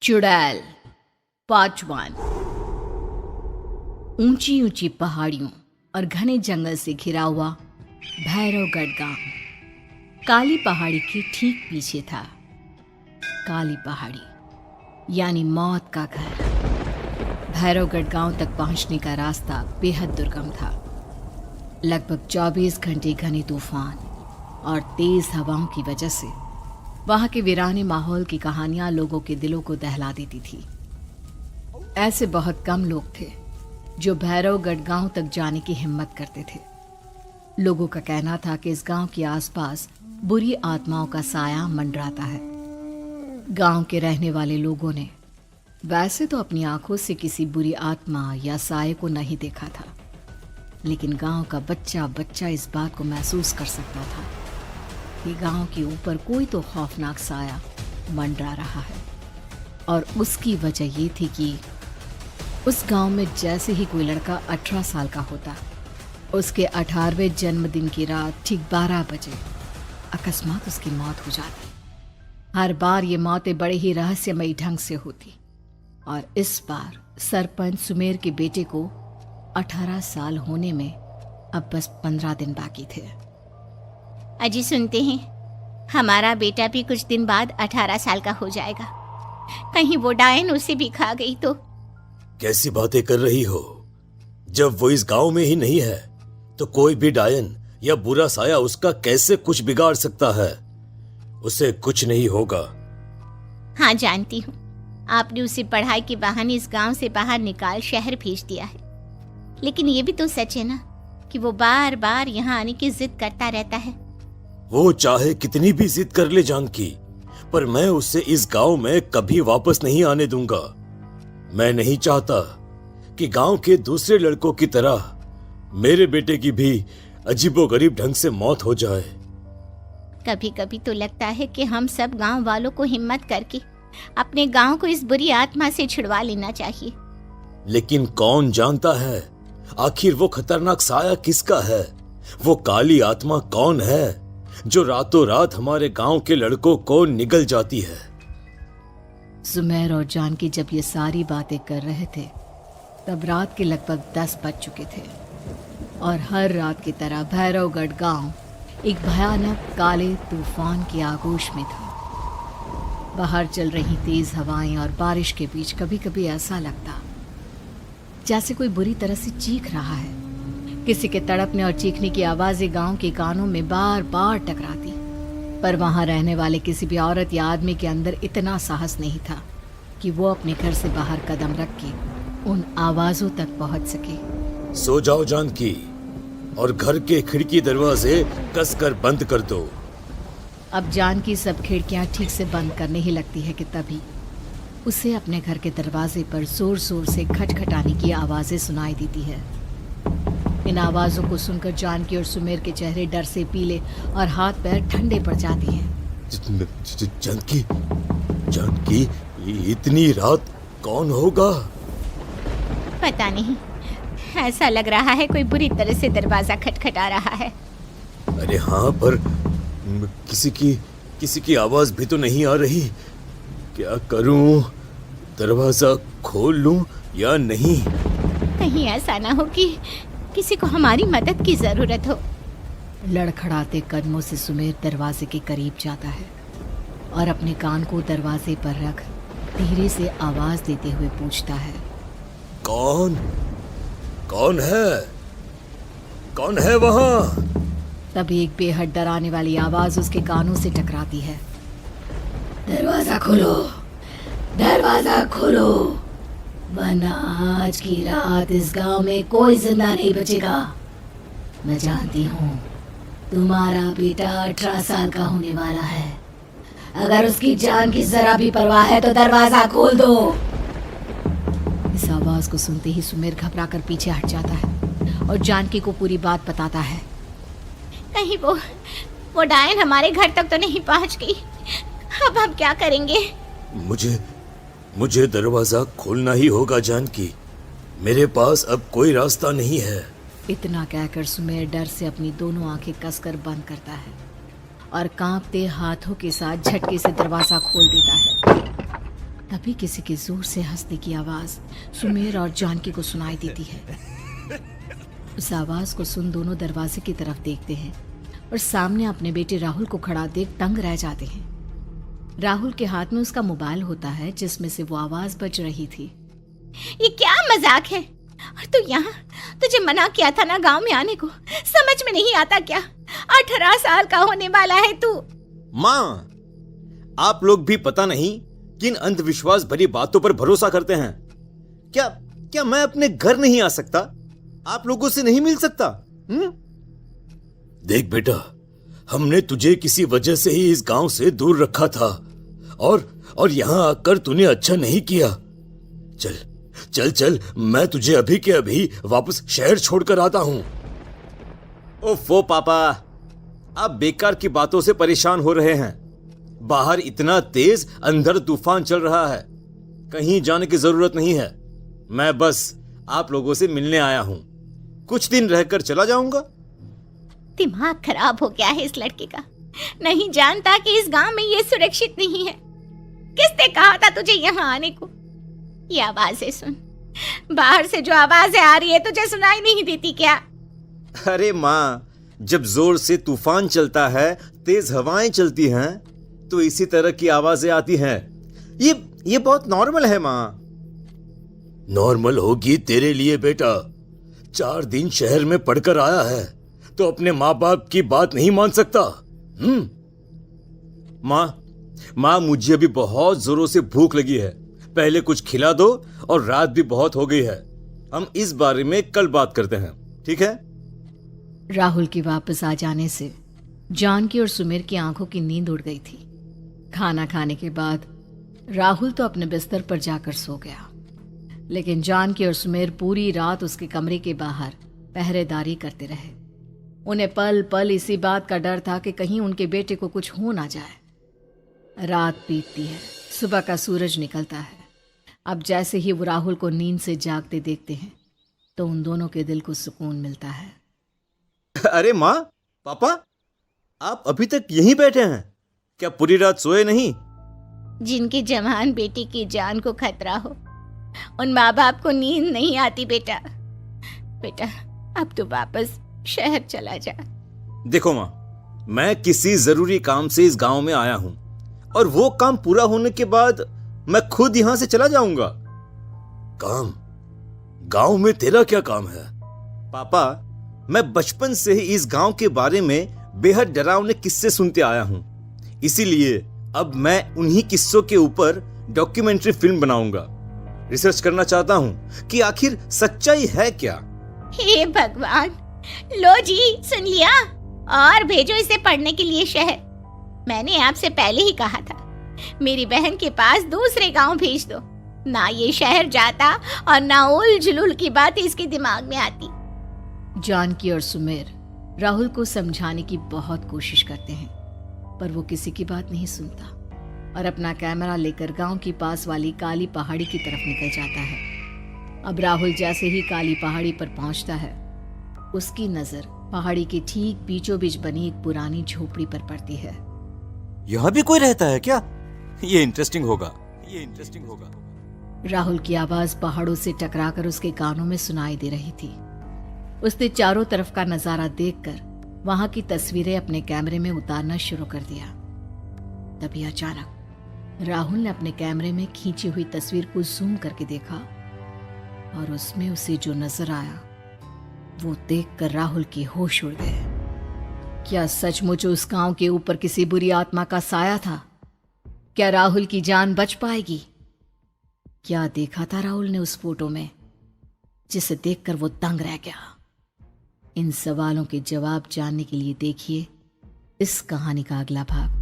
चुड़ैल पार्ट 1। ऊंची ऊंची पहाड़ियों और घने जंगल से घिरा हुआ भैरवगढ़ गांव काली पहाड़ी के ठीक पीछे था। काली पहाड़ी यानी मौत का घर। भैरवगढ़ गांव तक पहुंचने का रास्ता बेहद दुर्गम था। लगभग 24 घंटे घने तूफान और तेज हवाओं की वजह से वहां के वीराने माहौल की कहानियां लोगों के दिलों को दहला देती थी। ऐसे बहुत कम लोग थे जो भैरवगढ़ गांव तक जाने की हिम्मत करते थे। लोगों का कहना था कि इस गांव के आसपास बुरी आत्माओं का साया मंडराता है। गांव के रहने वाले लोगों ने वैसे तो अपनी आंखों से किसी बुरी आत्मा या साये को नहीं देखा था, लेकिन गांव का बच्चा बच्चा इस बात को महसूस कर सकता था कि गांव के ऊपर कोई तो खौफनाक साया मंडरा रहा है। और उसकी वजह ये थी कि उस गांव में जैसे ही कोई लड़का 18 साल का होता, उसके 18वें जन्मदिन की रात ठीक 12 बजे अकस्मात उसकी मौत हो जाती। हर बार ये मौतें बड़े ही रहस्यमयी ढंग से होती और इस बार सरपंच सुमेर के बेटे को 18 साल होने में अब बस 15 दिन बाकी थे। अजी सुनते हैं, हमारा बेटा भी कुछ दिन बाद 18 साल का हो जाएगा। कहीं वो डायन उसे भी खा गई तो। कैसी बातें कर रही हो? जब वो इस गांव में ही नहीं है तो कोई भी डायन या बुरा साया उसका कैसे कुछ बिगाड़ सकता है? उसे कुछ नहीं होगा। हाँ जानती हूँ, आपने उसे पढ़ाई के बहाने इस गांव से बाहर निकाल शहर भेज दिया है, लेकिन ये भी तो सच है ना कि वो बार बार यहाँ आने की जिद करता रहता है। वो चाहे कितनी भी जिद कर ले जानकी, पर मैं उसे इस गांव में कभी वापस नहीं आने दूंगा। मैं नहीं चाहता कि गांव के दूसरे लड़कों की तरह मेरे बेटे की भी अजीबोगरीब ढंग से मौत हो जाए। कभी कभी तो लगता है कि हम सब गांव वालों को हिम्मत करके अपने गांव को इस बुरी आत्मा से छुड़वा लेना चाहिए। लेकिन कौन जानता है आखिर वो खतरनाक साया किसका है? वो काली आत्मा कौन है जो रातों रात हमारे गांव के लड़कों को निगल जाती है? सुमेर और जानकी जब ये सारी बातें कर रहे थे तब रात के लगभग 10 बज चुके थे और हर रात की तरह भैरवगढ़ गांव एक भयानक काले तूफान की आगोश में था। बाहर चल रही तेज हवाएं और बारिश के बीच कभी कभी ऐसा लगता जैसे कोई बुरी तरह से चीख रहा है। किसी के तड़पने और चीखने की आवाजें गांव के कानों में बार बार टकराती, पर वहां रहने वाले किसी भी औरत या आदमी के अंदर इतना साहस नहीं था कि वो अपने घर से बाहर कदम रख के उन आवाजों तक पहुंच सके। सो जाओ जानकी और घर के खिड़की दरवाजे कसकर बंद कर दो। अब जानकी सब खिड़कियां ठीक से बंद करने ही लगती है कि तभी उसे अपने घर के दरवाजे पर जोर जोर से खटखटाने की आवाजें सुनाई देती है। इन आवाजों को सुनकर जानकी और सुमेर के चेहरे डर से पीले और हाथ पैर ठंडे पड़ जाते हैं। जानकी, जानकी, इतनी रात कौन होगा? पता नहीं, ऐसा लग रहा है कोई बुरी तरह से दरवाजा खटखटा रहा है। अरे हाँ, पर किसी की आवाज भी तो नहीं आ रही। क्या करूं? दरवाजा खोल लूं या नहीं? कहीं ऐसा ना हो कि किसी को हमारी मदद की जरूरत हो। लड़खड़ाते कदमों से सुमेर दरवाजे के करीब जाता है और अपने कान को दरवाजे पर रख धीरे से आवाज देते हुए पूछता है, कौन है? कौन है वहां? तभी एक बेहद डराने वाली आवाज उसके कानों से टकराती है। दरवाजा खोलो, दरवाजा खोलो, वरना आज की रात इस गांव में कोई जिंदा नहीं बचेगा। मैं जानती हूँ तुम्हारा बेटा 18 साल का होने वाला है। अगर उसकी जान की जरा भी परवाह है तो दरवाजा खोल दो। इस आवाज को सुनते ही सुमेर घबरा कर पीछे हट जाता है और जानकी को पूरी बात बताता है। कहीं वो डायन हमारे घर तक तो नहीं पहुंच गई? अब हम क्या करेंगे? मुझे दरवाजा खोलना ही होगा जानकी। मेरे पास अब कोई रास्ता नहीं है। इतना कहकर सुमेर डर से अपनी दोनों आंखें कसकर बंद करता है और कांपते हाथों के साथ झटके से दरवाजा खोल देता है। तभी किसी के जोर से हंसने की आवाज सुमेर और जानकी को सुनाई देती है। उस आवाज को सुन दोनों दरवाजे की तरफ देखते हैं और सामने अपने बेटे राहुल को खड़ा देख दंग रह जाते हैं। राहुल के हाथ में उसका मोबाइल होता है जिसमें से वो आवाज बज रही थी। ये क्या मजाक है? और तू यहाँ, तुझे मना किया था ना गांव में आने को, समझ में नहीं आता क्या? 18 साल का होने वाला है तू। माँ, आप लोग भी पता नहीं किन अंधविश्वास भरी बातों पर भरोसा करते हैं। क्या मैं अपने घर नहीं आ सकता? आप लोगों से नहीं मिल सकता? देख बेटा, हमने तुझे किसी वजह से ही इस गांव से दूर रखा था और यहां आकर तूने अच्छा नहीं किया। चल चल चल, मैं तुझे अभी के अभी वापस शहर छोड़कर आता हूं। ओफो पापा, आप बेकार की बातों से परेशान हो रहे हैं। बाहर इतना तेज अंधड़ तूफान चल रहा है, कहीं जाने की जरूरत नहीं है। मैं बस आप लोगों से मिलने आया हूं, कुछ दिन रहकर चला जाऊंगा। दिमाग खराब हो गया है इस लड़के का, नहीं जानता कि इस गांव में ये सुरक्षित नहीं है। किसने कहा था तुझे यहाँ आने को? ये आवाजें सुन, बाहर से जो आवाजें आ रही है तुझे सुनाई नहीं देती क्या? अरे माँ, जब जोर से तूफान चलता है, तेज हवाएं चलती हैं, तो इसी तरह की आवाजें आती हैं। ये बहुत नॉर्मल है माँ। नॉर्मल होगी तेरे लिए बेटा। 4 दिन शहर में पढ़कर आया है तो अपने माँ बाप की बात नहीं मान सकता। माँ, मुझे अभी बहुत जोरों से भूख लगी है, पहले कुछ खिला दो, और रात भी बहुत हो गई है। हम इस बारे में कल बात करते हैं, ठीक है? राहुल के वापस आ जाने से जानकी और सुमेर की आंखों की नींद उड़ गई थी। खाना खाने के बाद राहुल तो अपने बिस्तर पर जाकर सो गया, लेकिन जानकी और सुमेर पूरी रात उसके कमरे के बाहर पहरेदारी करते रहे। उन्हें पल पल इसी बात का डर था कि कहीं उनके बेटे को कुछ हो ना जाए। रात बीतती है, सुबह का सूरज निकलता है। अब जैसे ही वो राहुल को नींद से जागते देखते हैं तो उन दोनों के दिल को सुकून मिलता है। अरे माँ, पापा, आप अभी तक यहीं बैठे हैं? क्या पूरी रात सोए नहीं? जिनकी जवान बेटी की जान को खतरा हो, उन माँ बाप को नींद नहीं आती बेटा। अब तो वापस शहर चला जा। देखो माँ, मैं किसी जरूरी काम से इस गांव में आया हूं, और वो काम पूरा होने के बाद मैं खुद यहां से चला जाऊंगा। काम? गांव में तेरा क्या काम है? पापा, मैं बचपन से ही इस गांव के बारे में बेहद डरावने किस्से सुनते आया हूं, इसीलिए अब मैं उन्हीं किस्सों के ऊपर डॉक्यूमेंट्री फिल्म बनाऊंगा। रिसर्च करना चाहता हूं कि आखिर सच्चाई है क्या। हे भगवान, लो जी, सुन लिया, और भेजो इसे पढ़ने के लिए शहर। मैंने आपसे पहले ही कहा था, मेरी बहन के पास दूसरे गांव भेज दो। ना ये शहर जाता और ना उल जुलूल की बात इसके दिमाग में आती। जानकी और सुमेर राहुल को समझाने की बहुत कोशिश करते हैं, पर वो किसी की बात नहीं सुनता और अपना कैमरा लेकर गांव की पास वाली काली पहाड़ी की तरफ निकल जाता है। अब राहुल जैसे ही काली पहाड़ी पर पहुंचता है, उसकी नजर पहाड़ी के ठीक बीचों बीच बनी एक पुरानी झोपड़ी पर पड़ती है। यहाँ भी कोई रहता है क्या? ये इंटरेस्टिंग होगा। राहुल की आवाज पहाड़ों से टकराकर उसके कानों में सुनाई दे रही थी। उसने चारों तरफ का नजारा देखकर वहां की तस्वीरें अपने कैमरे में उतारना शुरू कर दिया। तभी अचानक राहुल ने अपने कैमरे में खींची हुई तस्वीर को जूम करके देखा, और उसमें उसे जो नजर आया वो देखकर राहुल के होश उड़ गए। क्या सचमुच उस गांव के ऊपर किसी बुरी आत्मा का साया था? क्या राहुल की जान बच पाएगी? क्या देखा था राहुल ने उस फोटो में जिसे देखकर वो दंग रह गया? इन सवालों के जवाब जानने के लिए देखिए इस कहानी का अगला भाग।